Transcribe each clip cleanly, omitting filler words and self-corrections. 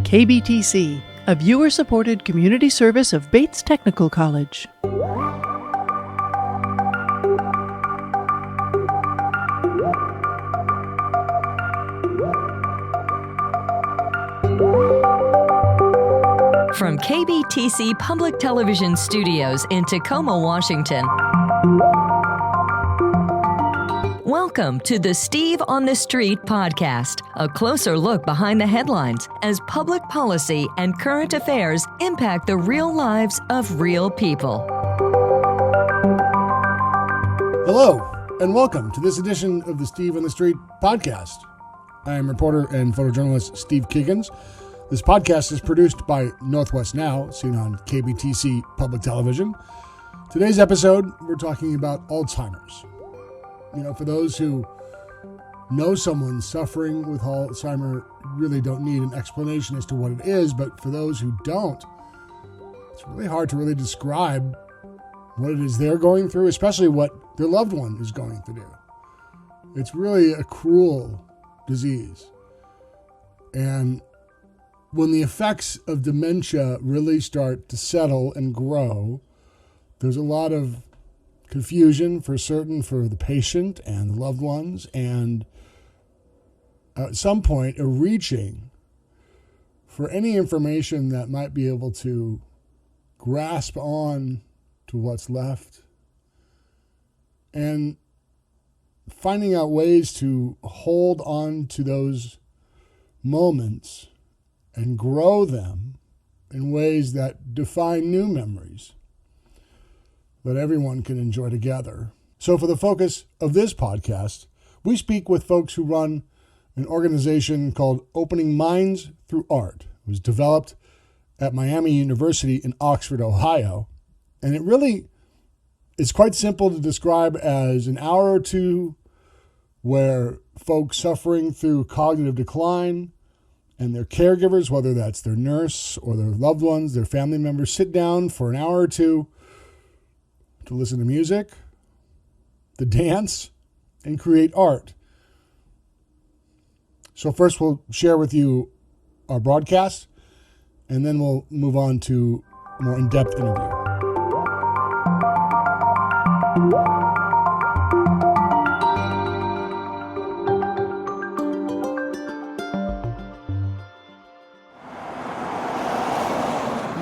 KBTC, a viewer-supported community service of Bates Technical College. From KBTC Public Television Studios in Tacoma, Washington. Welcome to the Steve on the Street podcast, a closer look behind the headlines as public policy and current affairs impact the real lives of real people. Hello, and welcome to this edition of the Steve on the Street podcast. I am reporter and photojournalist Steve Kiggins. This podcast is produced by Northwest Now, seen on KBTC Public Television. Today's episode, we're talking about Alzheimer's. You know, for those who know someone suffering with Alzheimer's, really don't need an explanation as to what it is, but for those who don't, it's really hard to really describe what it is they're going through, especially what their loved one is going through. It's really a cruel disease. And when the effects of dementia really start to settle and grow, there's a lot of confusion for certain for the patient and the loved ones, and at some point a reaching for any information that might be able to grasp on to what's left and finding out ways to hold on to those moments and grow them in ways that define new memories that everyone can enjoy together. So for the focus of this podcast, we speak with folks who run an organization called Opening Minds Through Art. It was developed at Miami University in Oxford, Ohio. And it really is quite simple to describe as an hour or two where folks suffering through cognitive decline and their caregivers, whether that's their nurse or their loved ones, their family members, sit down for an hour or two to listen to music, to dance, and create art. So first we'll share with you our broadcast, and then we'll move on to a more in-depth interview.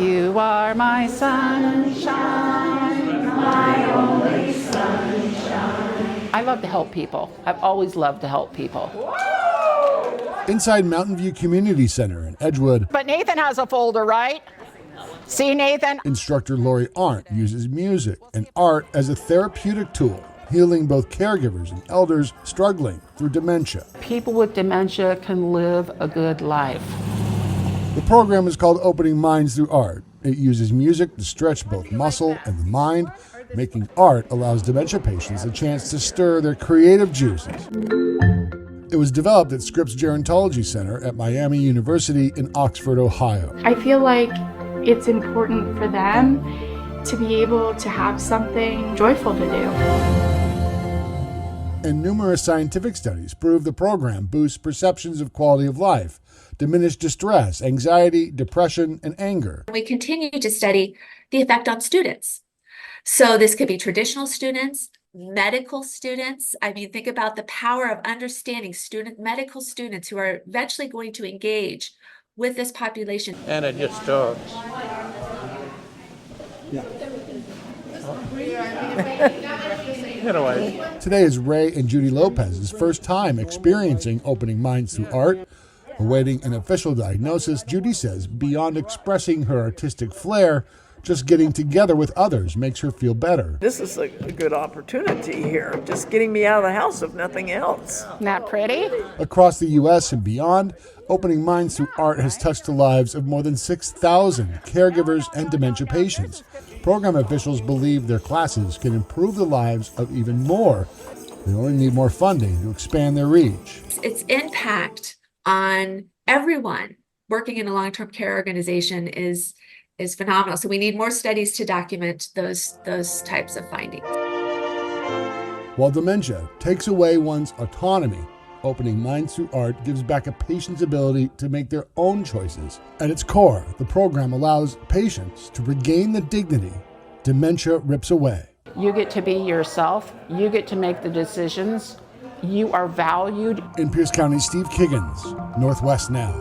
You are my sunshine, my only sunshine. I love to help people. I've always loved to help people. Inside Mountain View Community Center in Edgewood. But Nathan has a folder, right? See, Nathan? Instructor Lori Arndt uses music and art as a therapeutic tool, healing both caregivers and elders struggling through dementia. People with dementia can live a good life. The program is called Opening Minds Through Art. It uses music to stretch both muscle and the mind. Making art allows dementia patients a chance to stir their creative juices. It was developed at Scripps Gerontology Center at Miami University in Oxford, Ohio. I feel like it's important for them to be able to have something joyful to do. And numerous scientific studies prove the program boosts perceptions of quality of life, diminish distress, anxiety, depression, and anger. We continue to study the effect on students. So this could be traditional students, medical students. I mean, think about the power of understanding medical students who are eventually going to engage with this population. And it just starts. Yeah. Get away. Today is Ray and Judy Lopez's first time experiencing Opening Minds Through Art. Awaiting an official diagnosis, Judy says beyond expressing her artistic flair, just getting together with others makes her feel better. This is a good opportunity here, just getting me out of the house if nothing else. Isn't that pretty? Across the U.S. and beyond, Opening Minds Through Art has touched the lives of more than 6,000 caregivers and dementia patients. Program officials believe their classes can improve the lives of even more. They only need more funding to expand their reach. Its impact on everyone working in a long-term care organization is phenomenal. So we need more studies to document those types of findings. While dementia takes away one's autonomy, Opening Minds Through Art gives back a patient's ability to make their own choices. At its core, the program allows patients to regain the dignity dementia rips away. You get to be yourself. You get to make the decisions. You are valued. In Pierce County, Steve Kiggins, Northwest Now.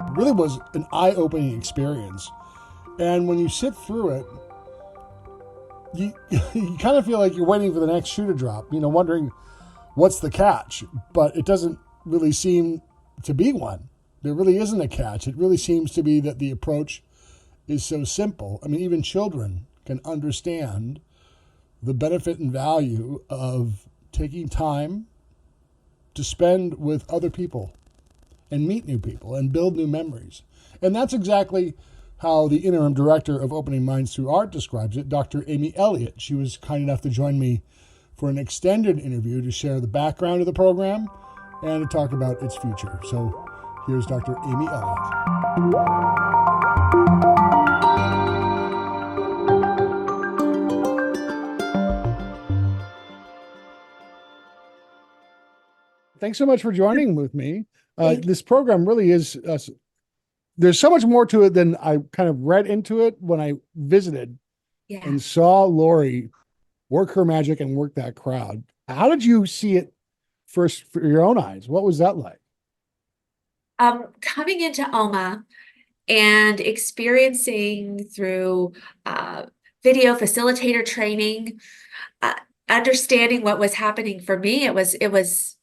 It really was an eye-opening experience. And when you sit through it, you kind of feel like you're waiting for the next shoe to drop, wondering what's the catch. But it doesn't really seem to be one. There really isn't a catch. It really seems to be that the approach is so simple. I mean, even children can understand the benefit and value of taking time to spend with other people and meet new people and build new memories. And that's exactly how the interim director of Opening Minds Through Art describes it, Dr. Amy Elliott. She was kind enough to join me for an extended interview to share the background of the program and to talk about its future. So here's Dr. Amy Elliott. Thanks so much for joining with me. This program really is, there's so much more to it than I kind of read into it when I visited and saw Lori work her magic and work that crowd. How did you see it first for your own eyes? What was that like? Coming into OMA and experiencing through video facilitator training, understanding what was happening for me, it was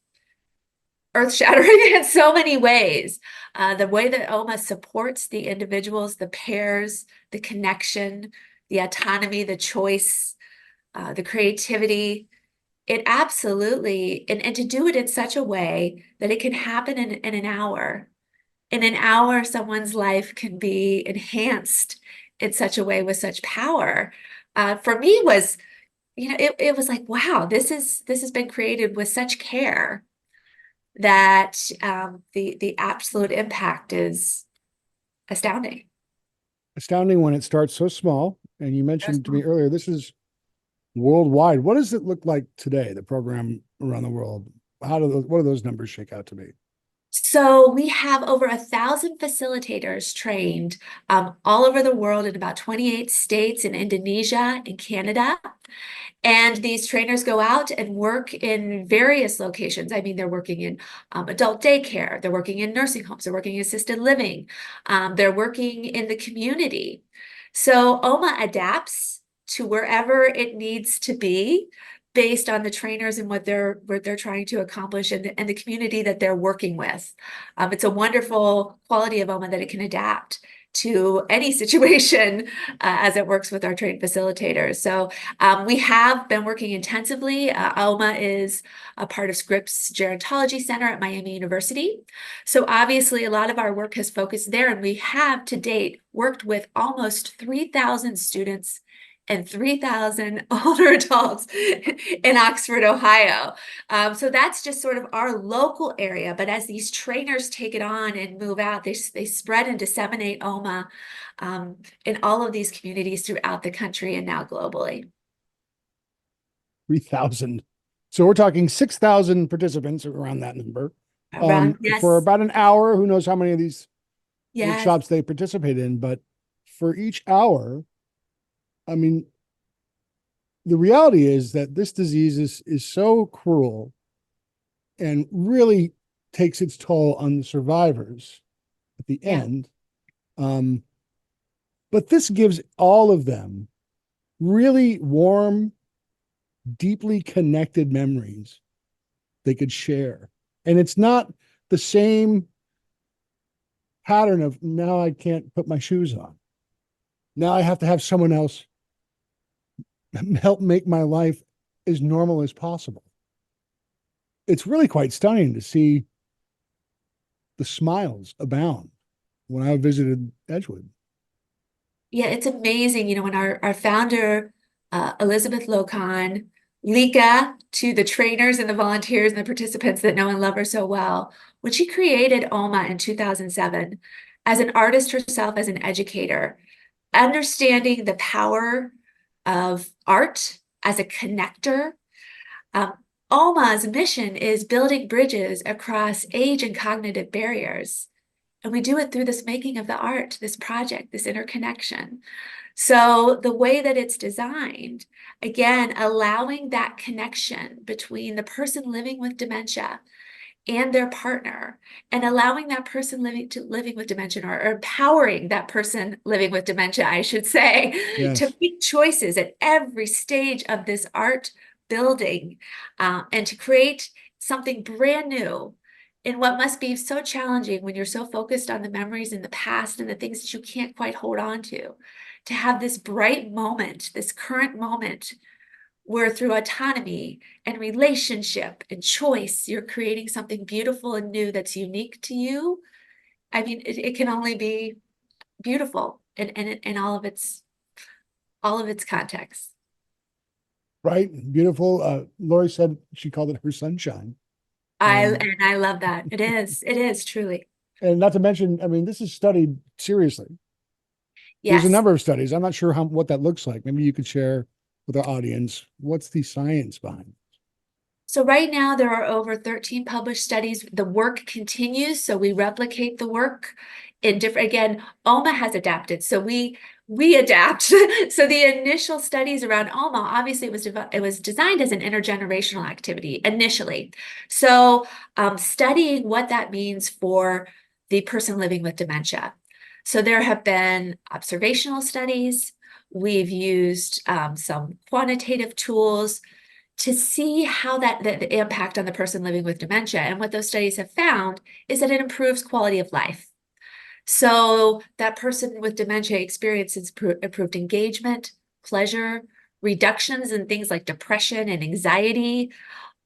earth-shattering in so many ways. The way that OMA supports the individuals, the pairs, the connection, the autonomy, the choice, the creativity, it absolutely, and to do it in such a way that it can happen in an hour. In an hour, someone's life can be enhanced in such a way with such power. For me was, it was like, wow, this has been created with such care that the absolute impact is astounding. Astounding when it starts so small. And you mentioned to me earlier, this is worldwide. What does it look like today, the program around the world? What do those numbers shake out to be? So we have over 1,000 facilitators trained all over the world in about 28 states, in Indonesia and Canada. And these trainers go out and work in various locations. I mean, they're working in adult daycare, they're working in nursing homes, they're working in assisted living, they're working in the community. So OMA adapts to wherever it needs to be based on the trainers and what they're trying to accomplish and the community that they're working with. It's a wonderful quality of OMA that it can adapt to any situation as it works with our trained facilitators. So we have been working intensively. OMA is a part of Scripps Gerontology Center at Miami University. So obviously a lot of our work has focused there, and we have to date worked with almost 3,000 students and 3,000 older adults in Oxford, Ohio. So that's just sort of our local area. But as these trainers take it on and move out, they spread and disseminate OMA in all of these communities throughout the country and now globally. 3,000. So we're talking 6,000 participants around that number. Yes. For about an hour. Who knows how many of these Yes. workshops they participate in, but for each hour, I mean, the reality is that this disease is so cruel and really takes its toll on the survivors at the end. But this gives all of them really warm, deeply connected memories they could share. And it's not the same pattern of, now I can't put my shoes on. Now I have to have someone else help make my life as normal as possible. It's really quite stunning to see the smiles abound when I visited Edgewood. Yeah, it's amazing. When our founder, Elizabeth Locon, Lika, to the trainers and the volunteers and the participants that know and love her so well, when she created OMA in 2007, as an artist herself, as an educator, understanding the power of art as a connector. OMA's mission is building bridges across age and cognitive barriers. And we do it through this making of the art, this project, this interconnection. So the way that it's designed, again, allowing that connection between the person living with dementia and their partner, and allowing that person living with dementia, or empowering that person living with dementia, I should say, Yes. to make choices at every stage of this art building, and to create something brand new in what must be so challenging when you're so focused on the memories in the past and the things that you can't quite hold on to have this bright moment, this current moment, where through autonomy and relationship and choice, you're creating something beautiful and new that's unique to you. I mean, it can only be beautiful in all of its context. Right. Beautiful. Lori said she called it her sunshine. I love that. It is truly. And not to mention, I mean, this is studied seriously. Yes. There's a number of studies. I'm not sure what that looks like. Maybe you could share with our audience what's the science behind it. So right now there are over 13 published studies. The work continues, so we replicate the work in different. Again, OMA has adapted, so we adapt. So the initial studies around OMA, obviously, it was designed as an intergenerational activity initially. So studying what that means for the person living with dementia. So there have been observational studies. We've used some quantitative tools to see how the impact on the person living with dementia. And what those studies have found is that it improves quality of life. So that person with dementia experiences improved engagement, pleasure, reductions in things like depression and anxiety,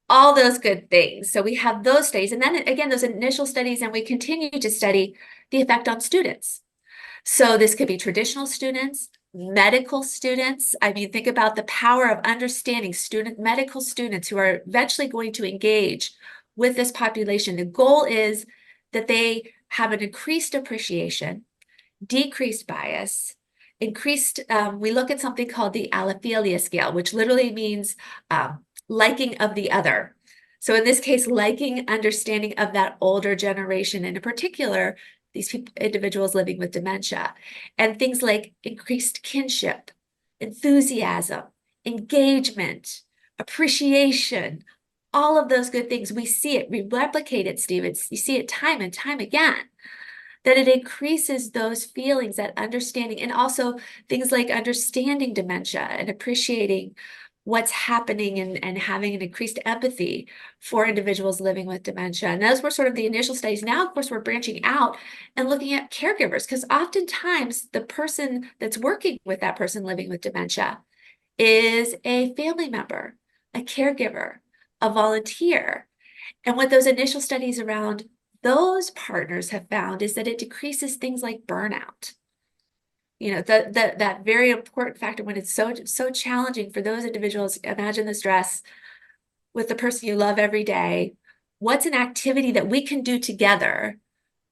all those good things. So we have those studies. And then again, those initial studies, and we continue to study the effect on students. So this could be traditional students, medical students. I mean, think about the power of understanding medical students who are eventually going to engage with this population. The goal is that they have an increased appreciation, decreased bias, increased, we look at something called the allophilia scale, which literally means liking of the other. So in this case, liking, understanding of that older generation, and in particular, these individuals living with dementia, and things like increased kinship, enthusiasm, engagement, appreciation, all of those good things. We see it, we replicate it, Steve. You see it time and time again, that it increases those feelings, that understanding, and also things like understanding dementia and appreciating what's happening, and having an increased empathy for individuals living with dementia. And those were sort of the initial studies. Now, of course, we're branching out and looking at caregivers, because oftentimes the person that's working with that person living with dementia is a family member, a caregiver, a volunteer. And what those initial studies around those partners have found is that it decreases things like burnout. You know, that very important factor when it's so challenging for those individuals. Imagine the stress with the person you love every day. What's an activity that we can do together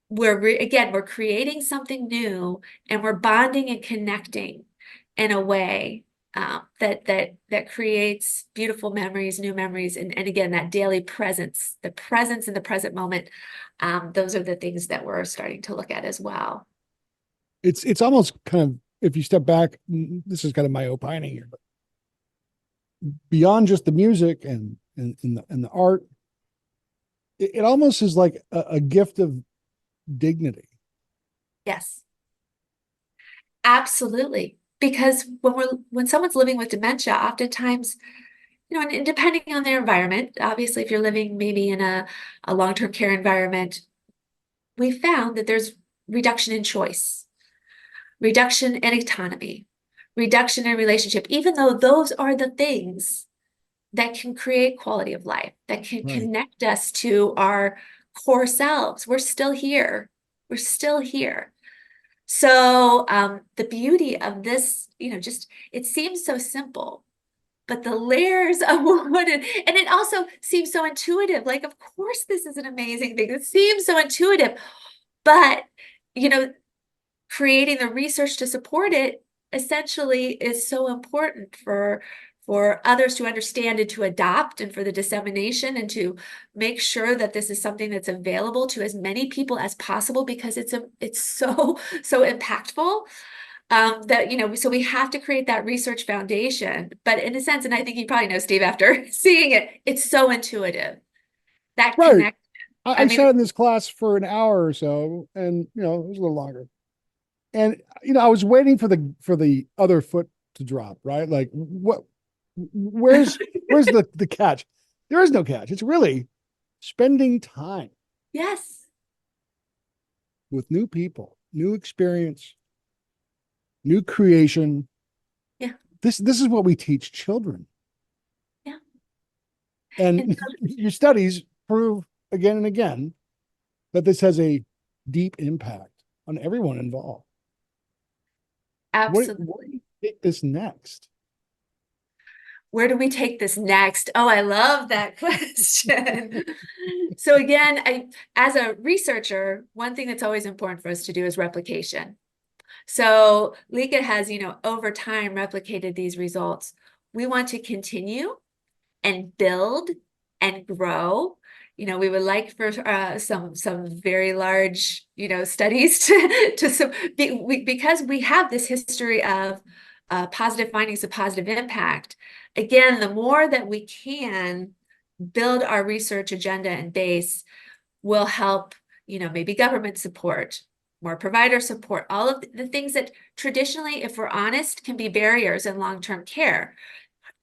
where we're creating something new, and we're bonding and connecting in a way that creates beautiful memories, new memories, and again, that daily presence, the presence in the present moment. Those are the things that we're starting to look at as well. It's almost kind of, if you step back, this is kind of my opining here, but beyond just the music and the art, it almost is like a gift of dignity. Yes, absolutely. Because when someone's living with dementia, oftentimes, you know, and depending on their environment, obviously, if you're living maybe in a long-term care environment, we found that there's reduction in choice, reduction in autonomy, reduction in relationship, even though those are the things that can create quality of life, that can connect us to our core selves. We're still here. We're still here. So the beauty of this, you know, just, it seems so simple, but the layers of what and it also seems so intuitive. Like, of course, this is an amazing thing. It seems so intuitive, but, you know, creating the research to support it essentially is so important for for others to understand and to adopt, and for the dissemination, and to make sure that this is something that's available to as many people as possible, because it's so impactful. That, so we have to create that research foundation. But in a sense, and I think you probably know, Steve, after seeing it, it's so intuitive. That Right. connection. I sat in this class for an hour or so, and it was a little longer. And I was waiting for the other foot to drop, right? Like, where's the catch? There is no catch. It's really spending time Yes. with new people, new experience, new creation. Yeah. This is what we teach children. Yeah. And your studies prove again and again that this has a deep impact on everyone involved. Absolutely. What do you take this next? Where do we take this next? Oh, I love that question. So again, as a researcher, one thing that's always important for us to do is replication. So Lika has, over time replicated these results. We want to continue and build and grow. We would like for some very large, studies because we have this history of positive findings of positive impact. Again, the more that we can build our research agenda and base will help, maybe government support, more provider support, all of the things that traditionally, if we're honest, can be barriers in long-term care,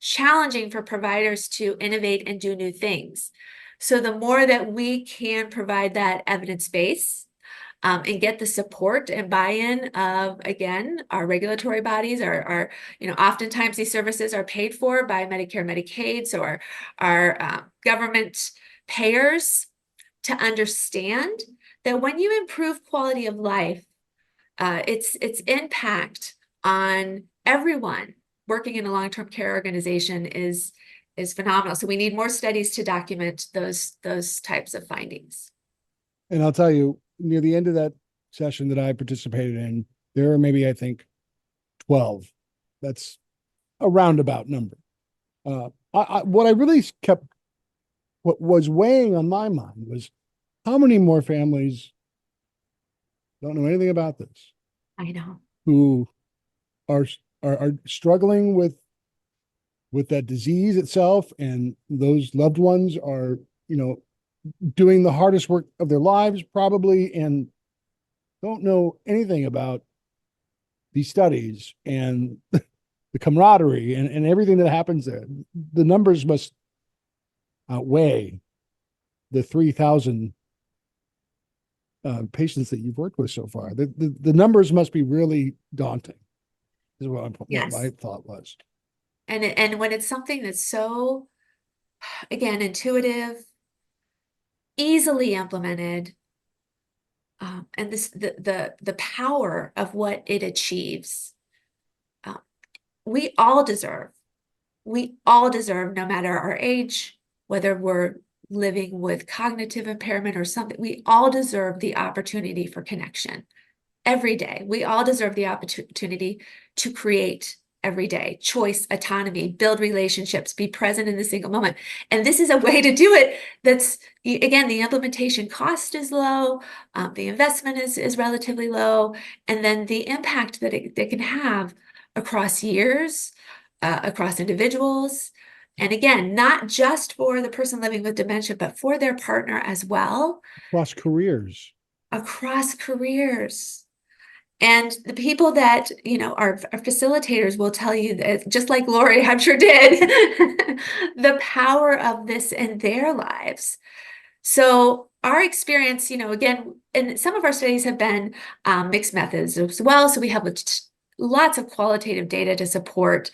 challenging for providers to innovate and do new things. So the more that we can provide that evidence base, and get the support and buy-in of, again, our regulatory bodies, our oftentimes these services are paid for by Medicare, Medicaid, so our government payers, to understand that when you improve quality of life, its impact on everyone working in a long-term care organization is phenomenal. So we need more studies to document those types of findings. And I'll tell you, near the end of that session that I participated in, there are maybe, I think, 12. That's a roundabout number. What was weighing on my mind was how many more families don't know anything about this, I know. who are struggling with that disease itself, and those loved ones are, doing the hardest work of their lives probably, and don't know anything about these studies and the camaraderie and everything that happens there. The numbers must outweigh the 3,000 patients that you've worked with so far. The numbers must be really daunting, is what my thought was. And when it's something that's so, again, intuitive, easily implemented, and the power of what it achieves, we all deserve, no matter our age, whether we're living with cognitive impairment or something, we all deserve the opportunity for connection every day. We all deserve the opportunity to create every day, choice, autonomy, build relationships, be present in the single moment. And this is a way to do it that's, again, the implementation cost is low, the investment is relatively low, and then the impact that it can have across years, across individuals. And again, not just for the person living with dementia, but for their partner as well. Across careers. And the people that, our facilitators will tell you that, just like Lori, I'm sure did, the power of this in their lives. So our experience, again, and some of our studies have been mixed methods as well. So we have lots of qualitative data to support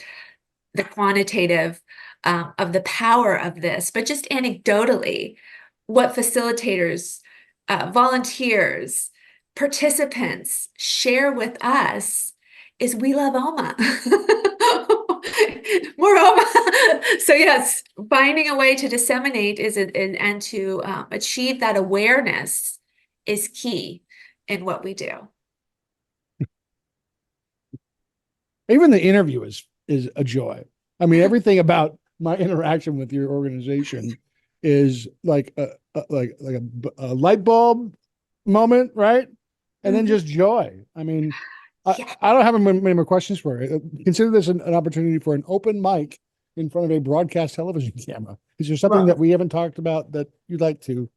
the quantitative of the power of this, but just anecdotally, what facilitators, volunteers, participants share with us is we love OMA. More OMA. So yes, finding a way to disseminate and to achieve that awareness is key in what we do. Even the interview is a joy. I mean, everything about my interaction with your organization is like a light bulb moment, right? And then just joy. I mean, I don't have many more questions for you. Consider this an opportunity for an open mic in front of a broadcast television camera. Is there something that we haven't talked about that you'd like to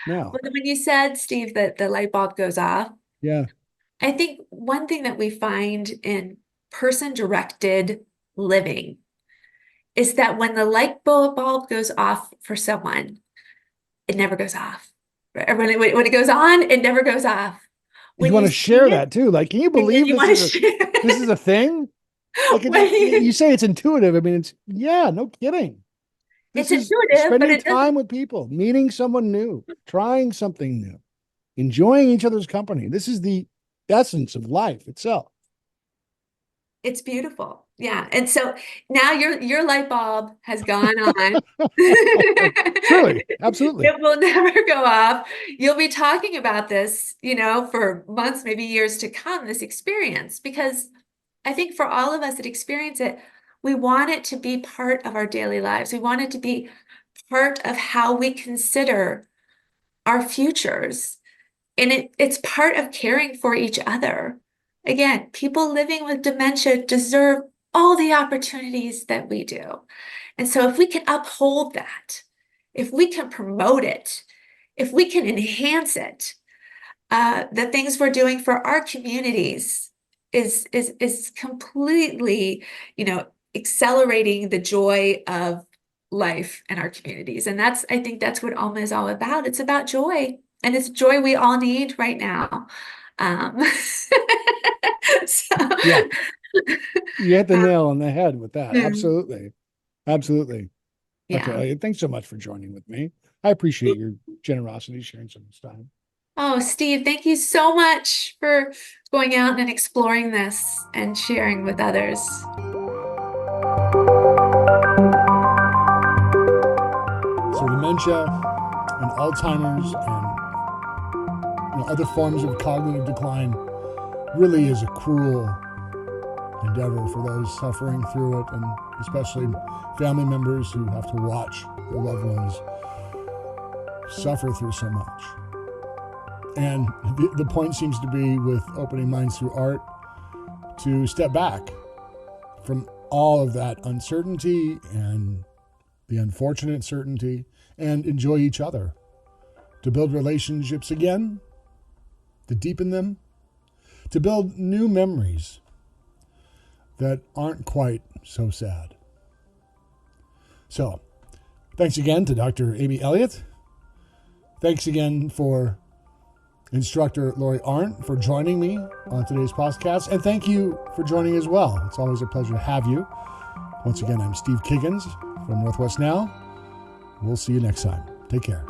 now? Well, when you said, Steve, that the light bulb goes off, Yeah. I think one thing that we find in person-directed living is that when the light bulb goes off for someone, it never goes off. Or when it goes on, it never goes off. When you want to share that too. Like, can you believe this is a thing? Like, you say it's intuitive. I mean, no kidding. It's intuitive, spending time with people, meeting someone new, trying something new, enjoying each other's company. This is the essence of life itself. It's beautiful. Yeah. And so now your light bulb has gone on. Truly, absolutely. It will never go off. You'll be talking about this, for months, maybe years to come, this experience, because I think for all of us that experience it, we want it to be part of our daily lives. We want it to be part of how we consider our futures. And it's part of caring for each other. Again, people living with dementia deserve all the opportunities that we do. And so if we can uphold that, if we can promote it, if we can enhance it, the things we're doing for our communities is completely, accelerating the joy of life in our communities. And I think that's what Alma is all about. It's about joy, and it's joy we all need right now. Yeah, you hit the nail on the head with that. Yeah. Absolutely. Yeah. Okay, thanks so much for joining with me. I appreciate your generosity sharing so much time. Oh, Steve, thank you so much for going out and exploring this and sharing with others. So dementia and Alzheimer's and other forms of cognitive decline really is a cruel endeavor for those suffering through it, and especially family members who have to watch their loved ones suffer through so much. And the point seems to be, with opening minds through art, to step back from all of that uncertainty and the unfortunate certainty and enjoy each other, to build relationships again, to deepen them, to build new memories that aren't quite so sad. So, thanks again to Dr. Amy Elliott. Thanks again for instructor Lori Arndt for joining me on today's podcast. And thank you for joining as well. It's always a pleasure to have you. Once again, I'm Steve Kiggins from Northwest Now. We'll see you next time. Take care.